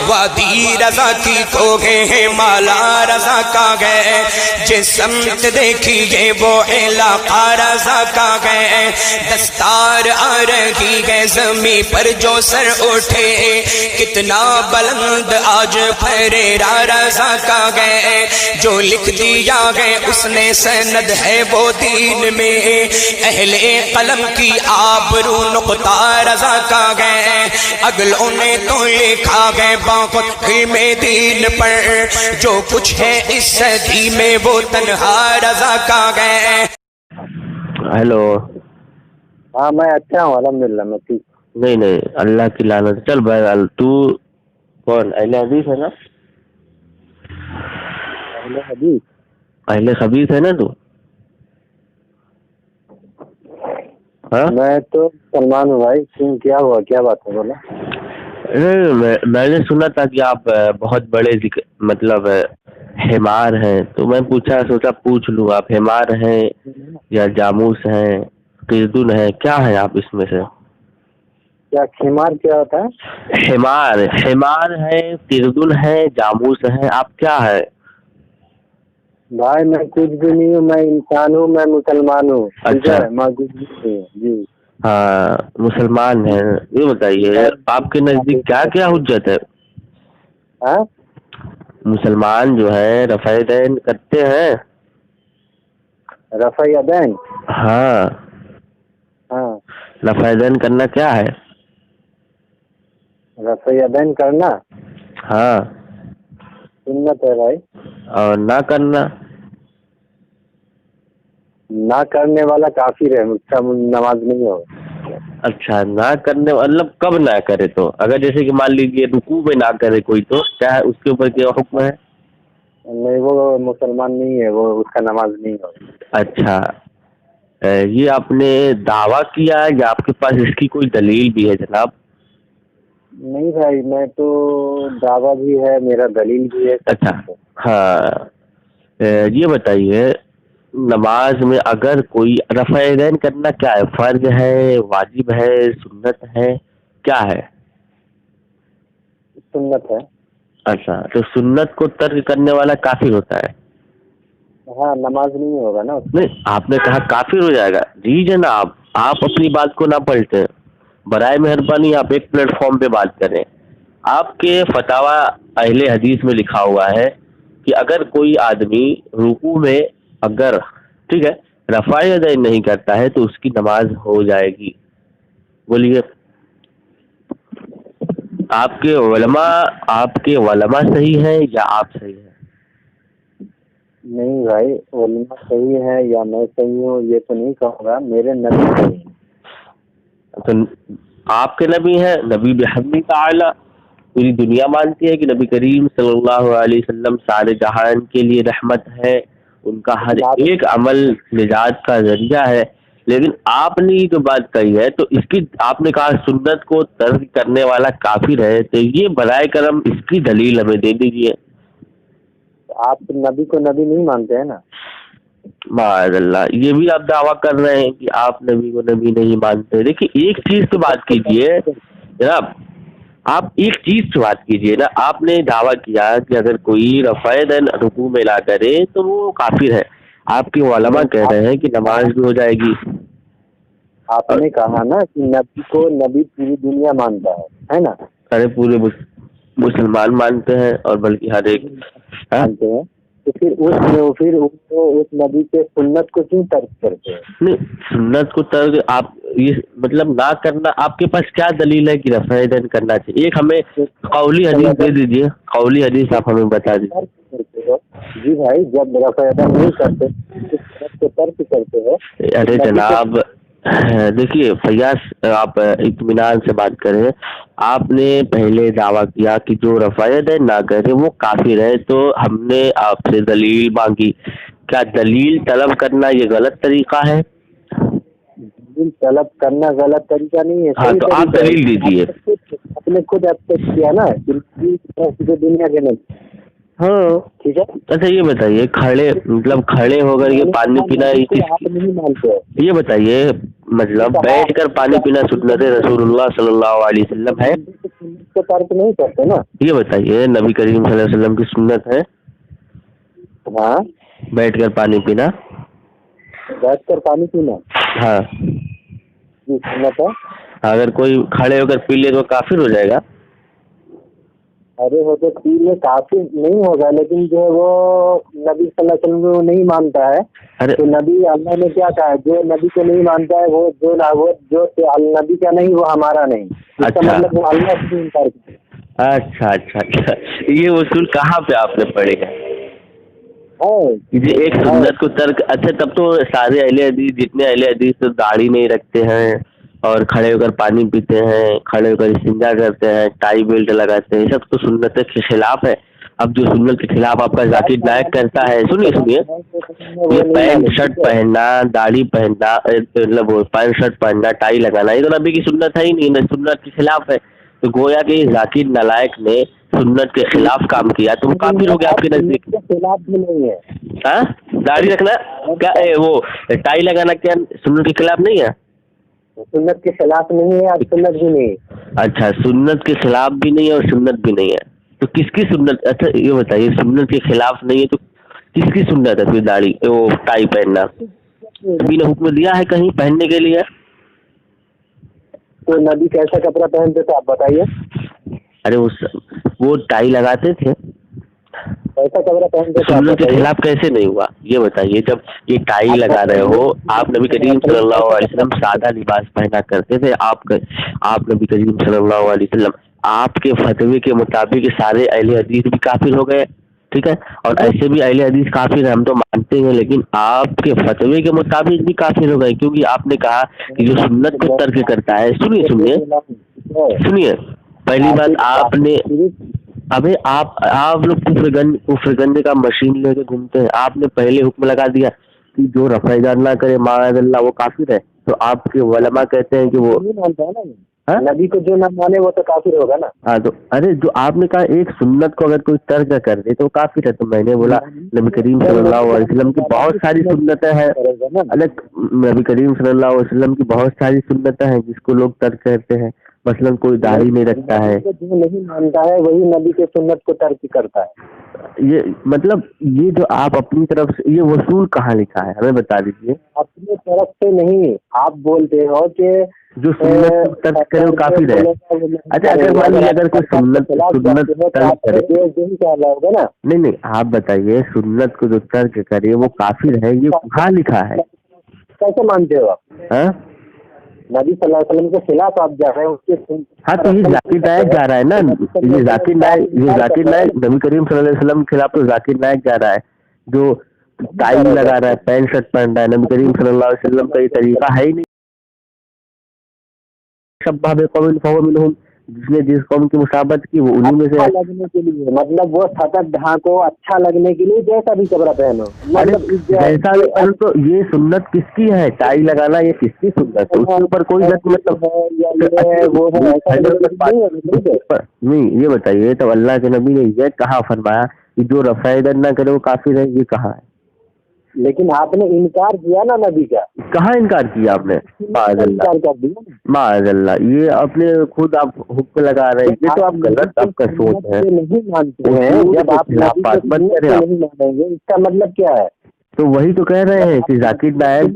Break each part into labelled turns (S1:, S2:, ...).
S1: وادی رضا کی کو گئے ہیں مالا رضا کا گئے، جس سمت دیکھیے وہ علاقہ رضا کا گئے، دستار آ رہی ہے زمین پر جو سر اٹھے، کتنا بلند آج پھریرا رضا کا گئے، جو لکھ دیا ہے اس نے سند ہے وہ دین میں، اہل قلم کی آبرو نقطہ رضا کا گئے، اگلوں نے تو لکھا گئے بہت علم دین پر، جو کچھ ہے اس صدی میں وہ تنہا رضا کا گئے۔
S2: ہیلو،
S3: ہاں میں اچھا ہوں الحمدللہ، میں ٹھیک۔
S2: نہیں اللہ کی لعنت، چل بہرحال تو کون اہل حدیث ہے نا؟ اہل خبیث ہے نا تو؟ ہاں
S3: میں تو مسلمان ہوں بھائی، کیوں کیا ہوا، کیا بات ہے بولا؟
S2: میں نے سنا تھا کہ آپ بہت بڑے مطلب حمار ہیں، تو میں سوچا پوچھ لوں آپ حمار ہیں یا جاموس ہیں، قردن ہیں، کیا ہے آپ اس میں سے؟
S3: کیا خمار کیا ہوتا ہے؟
S2: حمار ہے، قردن ہے، جاموس ہے، آپ کیا ہے؟
S3: بھائی میں کچھ بھی نہیں ہوں، میں انسان ہوں، میں مسلمان ہوں۔
S2: اچھا
S3: میں کچھ بھی نہیں ہوں جی۔
S2: ہاں مسلمان ہیں، یہ بتائیے آپ کے نزدیک کیا کیا حجت ہے؟
S3: ہاں
S2: مسلمان جو ہے رفع دین کرتے ہیں؟
S3: رفع یدین؟
S2: ہاں
S3: ہاں
S2: رفع دین کرنا کیا ہے؟
S3: رفع یدین کرنا
S2: ہاں
S3: سنت ہے بھائی،
S2: اور نہ کرنا؟
S3: نہ کرنے والا کافر ہے، اس کا نماز نہیں ہوگا۔
S2: اچھا نہ کرنے مطلب کب نہ کرے؟ تو اگر جیسے کہ مان لیجیے رکوع میں نہ کرے کوئی، تو کیا ہے اس کے اوپر کیا حکم ہے؟
S3: نہیں وہ مسلمان نہیں ہے، وہ اس کا نماز نہیں ہوگا۔
S2: اچھا یہ آپ نے دعویٰ کیا ہے یا آپ کے پاس اس کی کوئی دلیل بھی ہے جناب؟
S3: نہیں بھائی، میں تو دعویٰ بھی ہے، میرا دلیل بھی ہے۔
S2: اچھا ہاں یہ بتائیے نماز میں اگر کوئی رفع دین کرنا کیا ہے؟ فرض ہے، واجب ہے، سنت ہے، کیا ہے؟
S3: سنت ہے۔
S2: اچھا تو سنت کو ترک کرنے والا کافر ہوتا ہے؟
S3: ہاں نماز نہیں ہوگا نا۔
S2: نہیں آپ نے کہا کافر ہو جائے گا؟ جی جناب آپ اپنی بات کو نہ پلٹیں، برائے مہربانی آپ ایک پلیٹ فارم پہ بات کریں۔ آپ کے فتاوی اہل حدیث میں لکھا ہوا ہے کہ اگر کوئی آدمی رکوع میں اگر ٹھیک ہے رفع یدین نہیں کرتا ہے تو اس کی نماز ہو جائے گی۔ بولیے آپ کے علماء صحیح ہیں یا آپ صحیح ہیں؟
S3: نہیں بھائی، علماء صحیح ہے یا میں صحیح ہوں یہ تو نہیں کہوں گا، میرے نبی صحیح ہیں۔
S2: تو آپ کے نبی ہیں، نبی بحمد تعالی پوری دنیا مانتی ہے کہ نبی کریم صلی اللہ علیہ وسلم سارے جہان کے لیے رحمت ہے، ان کا ہر ایک عمل نجات کا ذریعہ ہے، لیکن آپ نے یہ جو بات کہی ہے تو اس کی آپ نے کہا سنت کو ترک کرنے والا کافر ہے، تو یہ برائے کرم اس کی دلیل ہمیں دے دیجیے۔
S3: آپ نبی کو نبی نہیں مانتے ہیں نا؟
S2: معاذ اللہ، یہ بھی آپ دعویٰ کر رہے ہیں کہ آپ نبی کو نبی نہیں مانتے۔ دیکھیے ایک چیز پہ بات کیجیے جناب، آپ ایک چیز سے بات کیجیے نا، آپ نے دعویٰ کیا کہ اگر کوئی رفع دین رکوع میں نہ کرے تو وہ کافر ہے، آپ کے علماء کہہ رہے ہیں کہ نماز بھی ہو جائے گی۔
S3: آپ نے کہا نا کہ نبی کو نبی پوری دنیا مانتا ہے نا؟
S2: ارے پورے مسلمان مانتے ہیں، اور بلکہ ہر ایک
S3: مانتے ہیں، تو پھر اس نبی کے سنت کو کیوں ترک کرتے ہیں؟
S2: نہیں سنت کو ترک آپ یہ مطلب نہ کرنا، آپ کے پاس کیا دلیل ہے کہ رفع دین کرنا چاہیے؟ ایک ہمیں قولی حدیث دے دیجیے، قولی حدیث آپ ہمیں بتا دیجیے۔
S3: جی بھائی جب رفع دین نہیں کرتے تو ترک کرتے ہو۔
S2: ارے جناب دیکھیے فیاض آپ اطمینان سے بات کریں، آپ نے پہلے دعویٰ کیا کہ جو رفع دین نہ کرے وہ کافر ہے، تو ہم نے آپ سے دلیل مانگی، کیا دلیل طلب کرنا یہ غلط طریقہ ہے؟
S3: دلیل طلب کرنا غلط طریقہ نہیں ہے،
S2: ہاں تو آپ دلیل دیجیے۔
S3: آپ نے خود ایکسپٹ کیا نا دنیا کے نہیں۔
S2: ہاں
S3: ٹھیک ہے،
S2: اچھا یہ بتائیے کھڑے ہو کر یہ پانی پینا
S3: آپ نہیں مانتے؟
S2: یہ بتائیے مطلب بیٹھ کر پانی پینا سنت رسول اللہ صلی اللہ علیہ وسلم ہے؟
S3: को तर्क नहीं करते ना।
S2: ये बताइए, नबी करीम सल्लल्लाहु अलैहि वसल्लम की सुन्नत है
S3: हाँ,
S2: बैठ कर पानी पीना।
S3: बैठ कर पानी पीना
S2: हाँ,
S3: ये सुन्नत है।
S2: अगर कोई खड़े होकर पी ले तो काफिर हो जाएगा।
S3: अरे वो तो पी ले काफी नहीं होगा, लेकिन जो वो नबी सल्लल्लाहु अलैहि वसल्लम को नहीं मानता है,
S2: अरे
S3: तो नबी अल्लाह ने क्या कहा है, जो नबी को नहीं मानता है वो नबी का नहीं वो हमारा नहीं। इसका
S2: अच्छा।
S3: मतलब वो अल्लाह से इनकार करता है।
S2: अच्छा, ये उसूल कहाँ पे आपने पढ़े हैं? ये एक सुन्नत को तर्क, अच्छा तब तो सारे अहले हदीस, जितने अहले हदीस तो दाढ़ी नहीं रखते हैं और खड़े होकर पानी पीते हैं, खड़े होकर इस्तिंजा करते हैं, टाई बेल्ट लगाते हैं, ये सब तो सुन्नत के खिलाफ है। अब जो सुन्नत के खिलाफ आपका जाकिर नायक करता है, सुनिए, ये पैंट शर्ट पहनना, दाढ़ी पहनना, मतलब वो पैंट शर्ट पहनना, टाई लगाना, ये तो नबी की सुन्नत है ही नहीं, ना सुन्नत के खिलाफ है। तो गोया कि जाकिर नालायक ने सुन्नत के खिलाफ काम किया तो वो काफिर हो गया आपके नजदीक।
S3: खिलाफ भी नहीं है।
S2: हाँ, दाढ़ी रखना क्या, वो टाई लगाना क्या सुन्नत के खिलाफ नहीं है?
S3: सुन्नत के खिलाफ नहीं है और सुन्नत भी नहीं है।
S2: अच्छा, सुन्नत के खिलाफ भी नहीं है और सुन्नत भी नहीं है, तो किसकी सुन्नत? अच्छा ये बताइए, सुन्नत के खिलाफ नहीं है तो किसकी सुन्नत है फिर दाढ़ी वो टाई पहनना? नबी ने हुक्म दिया है कहीं पहनने के लिए?
S3: तो नबी कैसा कपड़ा पहनते थे आप बताइए?
S2: अरे वो टाई लगाते थे,
S3: कैसा कपड़ा पहनते थे?
S2: सुन्नत के खिलाफ कैसे नहीं हुआ ये बताइए? जब ये टाई लगा रहे हो आप, नबी करीम सल्लल्लाहु अलैहि वसल्लम सादा लिबास पहना करते थे, आप नबी करीम सल्लल्लाहु अलैहि वसल्लम, आपके फतवे के मुताबिक सारे अहले हदीस भी काफिर हो गए, ठीक है? और ऐसे भी अहले हदीस काफिर हम तो मानते हैं, लेकिन आपके फतवे के मुताबिक भी काफिर हो गए, क्योंकि आपने कहा कि जो सुन्नत को तर्क करता है। सुनिए, पहली बात आपने, अबे आप लोग कुफ्रगंज का मशीन लेके घूमते हैं, आपने पहले हुक्म लगा दिया कि जो रफ़ा इज़ार ना करे माअज़ल्लाह वो काफिर है, तो आपके उलमा कहते हैं कि वो
S3: नबी को जो ना माने वो तो काफिर होगा ना।
S2: हाँ, तो अरे जो आपने कहा एक सुन्नत को अगर कोई तर्क कर दे तो काफिर है, तो मैंने बोला नबी करीम सल्लल्लाहु अलैहि वसल्लम की बहुत सारी सुन्नतें हैं, अलग नबी करीम सल्लल्लाहु अलैहि वसल्लम की बहुत सारी सुन्नतें हैं जिसको लोग तर्क करते हैं। मसलन कोई दाढ़ी नहीं रखता है,
S3: जो नहीं मानता है वही नबी के सुन्नत को तर्क करता है।
S2: ये मतलब ये जो आप अपनी तरफ से, ये वसूल कहाँ लिखा है हमें बता दीजिए।
S3: अपनी तरफ से नहीं, आप बोलते हो कि
S2: जो सुन्नत को तर्क करे वो काफिर है। अच्छा, अगर मान लीजिए अगर कोई सुन्नत तर्क करे,
S3: होगा ना?
S2: नहीं, आप बताइए, सुन्नत को जो तर्क करे वो काफिर है, ये कहाँ लिखा है?
S3: कैसे मानते हो आप?
S2: हाँ,
S3: नबी सल्लल्लाहु अलैहि वसल्लम के खिलाफ आप जा रहे हैं उसके।
S2: हाँ, तो ये जाकिर नायक जा रहा है ना, ये जाकिर नायक नबी करीम सल्लल्लाहु अलैहि वसल्लम के खिलाफ तो जाकिर नायक जा रहा है, जो टाई लगा रहा है, पैंट शर्ट पहन रहा है। नबी करीम सल्लल्लाहु अलैहि वसल्लम का ये तरीका है ही नहीं। शब्बह बिक़ौमिन फहुव मिनहुम, जिसने जिस कौम की मुशाबत की वो उन्हीं में से है।
S3: लगने के लिए मतलब वो सतत ढाको, अच्छा लगने के लिए जैसा भी कपड़ा पहनो, मतलब
S2: जैसा भी पहनो। तो ये सुन्नत किसकी है? टाई लगाना ये किसकी सुन्नत है? उसके ऊपर कोई मतलब नहीं। ये बताइए, तो अल्लाह के नबी ने ये कहाँ फरमाया कि जो रफ़ा इज़ार ना करे वो काफिर है? ये कहाँ है?
S3: लेकिन आपने इनकार किया ना नबी का।
S2: कहाँ इनकार किया आपने? माअज़ल्लाह, ये अपने खुद आप हुक्म लगा रहे हैं, ये तो आप गलत आपका सोच है।
S3: नहीं मानते हैं, जब आप नहीं मानेंगे इसका मतलब क्या है?
S2: तो वही तो कह रहे हैं कि जाकिर नायक,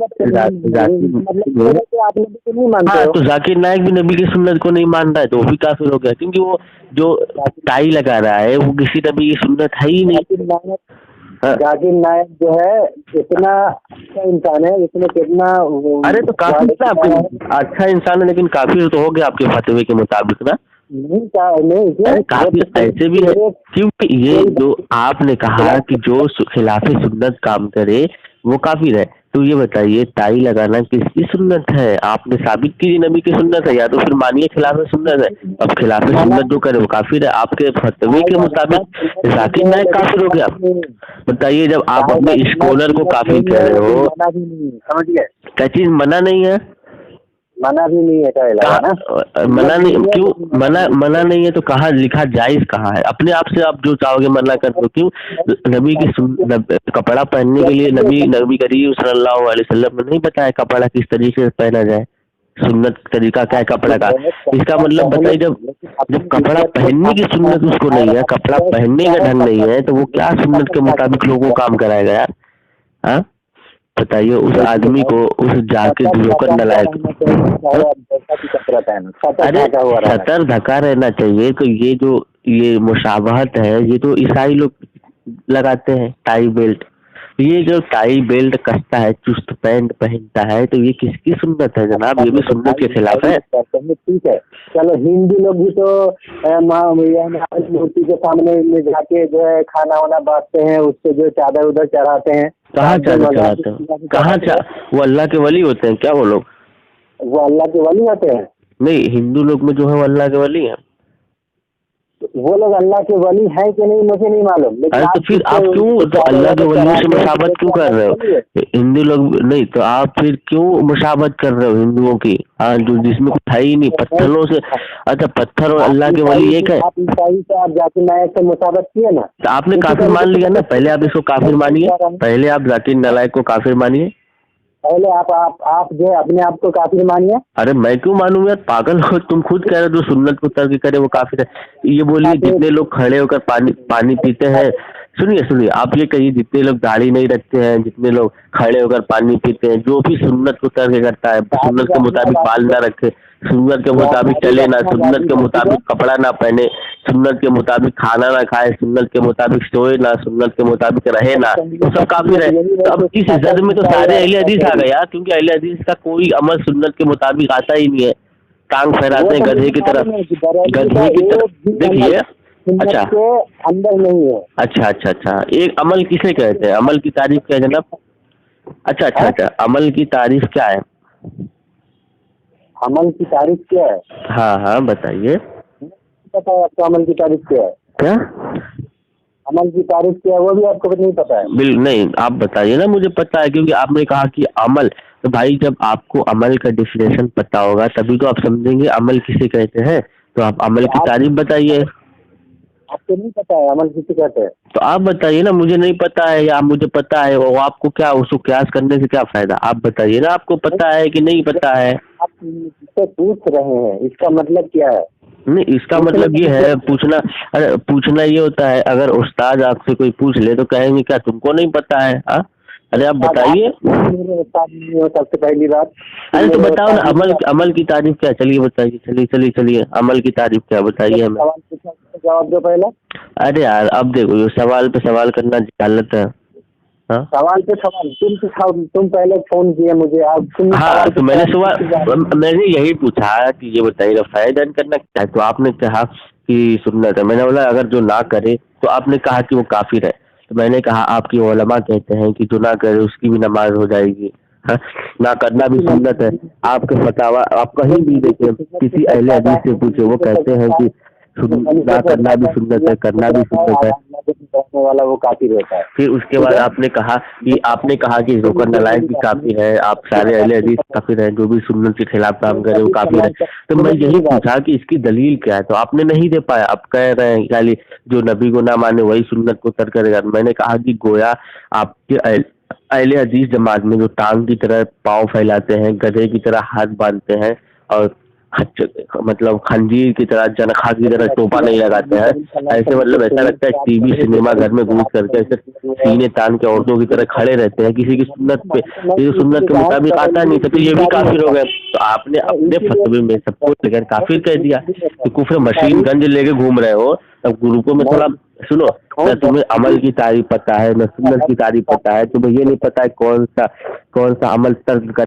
S2: हाँ, तो जाकिर नायक भी नबी की सुन्नत को नहीं मान रहा है तो वो भी काफिर हो गया, क्योंकि वो जो टाई लगा रहा है वो किसी नबी की सुन्नत है ही नहीं।
S3: जाकिर नायक जो है इतना अच्छा इंसान है, इसमें कितना,
S2: अरे तो काफिर अच्छा इंसान है, लेकिन काफिर तो हो गया आपके फतवे के मुताबिक ना? नहीं, काफिर ऐसे भी है, क्योंकि ये जो आपने कहा कि जो खिलाफ सुन्नत काम करे वो काफिर है। तो ये बताइए, टाई लगाना किसकी सुन्नत है? आपने साबित की नबी की सुन्नत है, या तो फिर मानिए खिलाफ सुन्नत है। अब खिलाफ सुन्नत जो करे वो काफिर है, आपके फतवे के मुताबिक जाकिर नायक काफिर हो गया। बताइए, जब आप अपने स्कॉलर को काफिर कह रहे हो, क्या चीज मना नहीं है?
S3: मना भी नहीं है,
S2: मना नहीं, क्यों मना नहीं है? तो कहाँ लिखा जायज कहाँ है? अपने आप से आप जो चाहोगे मना कर दो, क्यों? नबी की कपड़ा पहनने के लिए नबी करीम सल्लल्लाहु अलैहि वसल्लम ने नहीं बताया कपड़ा किस तरीके से पहना जाए। सुन्नत तरीका क्या है कपड़ा का। इसका मतलब बताइए, जब कपड़ा पहनने की सुन्नत उसको नहीं है, कपड़ा पहनने का ढंग नहीं है, तो वो क्या सुन्नत के मुताबिक लोगों को काम कराएगा यार। हाँ बताइए, उस आदमी को, उस जाके धोकर नलायक, अरे सतर ढका रहना चाहिए। तो ये मुशाबहत है, ये तो ईसाई लोग लगाते हैं, टाई बेल्ट। ये जो टाई बेल्ट कसता है, चुस्त पैंट पहनता है, तो ये किसकी सुन्नत है जनाब? ये भी सुन्नत के खिलाफ है।
S3: ठीक है, चलो हिंदू लोग भी तो मूर्ति के सामने में जाके जो है खाना वाना बांटते हैं, उससे जो चादर उधर चढ़ाते हैं।
S2: कहाँ चादर चढ़ाते हैं? कहाँ वो अल्लाह के वली होते हैं क्या वो लोग?
S3: वो अल्लाह के वली होते हैं?
S2: नहीं, हिंदू लोग में जो है वो अल्लाह के वली है।
S3: वो लोग अल्लाह के वली है कि नहीं मुझे नहीं मालूम।
S2: अरे तो फिर आप क्यों तो अल्लाह के वलियों से मुशाबत क्यों कर रहे हो? हिंदू लोग नहीं तो आप फिर क्यों मुशाबत कर रहे हो हिंदुओं की? हाँ, जो जिसमें कुछ है ही नहीं, पत्थरों से। अच्छा, पत्थर और अल्लाह के वली एक है।
S3: आप ईसाई से, आप जाकिर नायक से मुशाबत किए ना,
S2: तो आपने काफिर मान लिया ना। पहले आप इसको काफिर मानिए, पहले आप जाकिर नालायक को काफिर मानिए।
S3: पहले आप जो है अपने आप को काफिर मानिए।
S2: अरे मैं क्यों मानूं यार, पागल हो तुम। खुद कह रहे हो जो सुन्नत को तर्क करे वो काफिर है। ये बोलिए जितने लोग खड़े होकर पानी पीते हैं, सुनिए आप ये कहिए, जितने लोग दाढ़ी नहीं रखते हैं, जितने लोग खड़े होकर पानी पीते हैं, जो भी सुन्नत को तर्क करता है, सुन्नत के मुताबिक बाल ना रखे, सुन्नत के मुताबिक चले ना, सुन्नत के मुताबिक कपड़ा ना पहने, सुन्नत के मुताबिक खाना ना खाए, सुन्नत के मुताबिक सोए ना, सुन्नत के मुताबिक रहे ना, तो सब काफिर है। तो अब इस जद में तो सारे अहले हदीस आ गए यार, क्योंकि अहले हदीस का कोई अमल सुन्नत के मुताबिक आता ही नहीं है। टांग फहराते हैं गधे की तरफ, देखिए। अच्छा
S3: अंदर नहीं है।
S2: अच्छा, एक अमल किसे कहते हैं? अमल की तारीफ क्या है जनाब? अच्छा, अमल की तारीफ क्या है?
S3: अमल की तारीफ क्या है?
S2: हाँ बताइए।
S3: पता है आपको अमल की तारीफ क्या है?
S2: क्या
S3: अमल की तारीफ क्या है वो भी आपको नहीं पता है?
S2: बिल्कुल नहीं, आप बताइए ना। मुझे पता है, क्योंकि आपने कहा कि अमल, तो भाई जब आपको अमल का डिफिनेशन पता होगा तभी तो आप समझेंगे अमल किसे कहते हैं। तो आप अमल की तारीफ बताइए।
S3: आपको नहीं पता है अमल किसे कहते हैं?
S2: तो आप बताइए ना, मुझे नहीं पता है या मुझे पता है, वो आपको क्या, उसको क्यास करने से क्या फायदा? आप बताइए ना, आपको पता है कि नहीं पता है?
S3: आप मुझसे पूछ रहे हैं, इसका मतलब क्या है?
S2: नहीं, इसका मतलब ये है पूछना। अरे पूछना ये होता है, अगर उस्ताद आपसे कोई पूछ ले तो कहेंगे क्या तुमको नहीं पता है? हाँ, अरे आप बताइए।
S3: सबसे पहली बात,
S2: अरे तो बताओ ना, अमल की तारीफ क्या? चलिए बताइए, चलिए अमल की तारीफ क्या बताइए हमें।
S3: जवाब दो पहले।
S2: अरे यार अब देखो, ये सवाल पे सवाल करना गलत है। हाँ?
S3: सवाल पे सवाल, तुम पहले फोन किए मुझे, आप
S2: हाँ तो मैंने यही पूछा कि ये बताइए रफ़ाइदान करना क्या है, तो आपने कहा कि सुन्नत है। मैंने बोला अगर जो ना करे, तो आपने कहा कि वो काफिर है। तो मैंने कहा आपकी उलमा कहते हैं कि जो ना करे उसकी भी नमाज हो जाएगी। हाँ, ना करना भी सुन्नत है। आपके फतावा आप कहीं भी देखें, किसी अहले हदीस से पूछे, वो कहते हैं कि ना करना भी सुन्नत है, करना भी सुन्नत है।
S3: वाला वो काफिर होता है।
S2: फिर उसके बाद आपने कहा कि जोकर नलायक भी काफिर है, आप सारे अहले हदीस काफिर हैं, जो भी सुन्नत के खिलाफ काम करे वो काफिर है। तो मैं यही पूछा कि इसकी दलील क्या है, तो आपने नहीं दे पाया। आप कह रहे हैं खाली जो नबी को ना माने वही सुन्नत को तर्क करेगा। मैंने कहा कि गोया आपके अहले हदीस जमात में जो टांग की तरह पाँव फैलाते हैं, गधे की तरह हाथ बांधते हैं और मतलब खंजीर की तरह, जनखा की तरह टोपा नहीं लगाते हैं, ऐसे मतलब ऐसा लगता है टीवी सिनेमा घर में घुस करके ऐसे सीने तान के औरतों की तरह खड़े रहते हैं किसी की सुन्नत पे। ये सुन्नत के मुताबिक आता नहीं, तो ये भी काफिर हो गए। तो आपने अपने फतवे में सबको लेकर काफिर कह दिया कि कुफ्र मशीन गंज लेके घूम रहे हो। अब ग्रुपों में थोड़ा सुनो, न तुम्हें अमल की तारीफ पता है, न सुन्नत की तारीफ पता है, तुम्हें ये नहीं पता है कौन सा अमल तर्क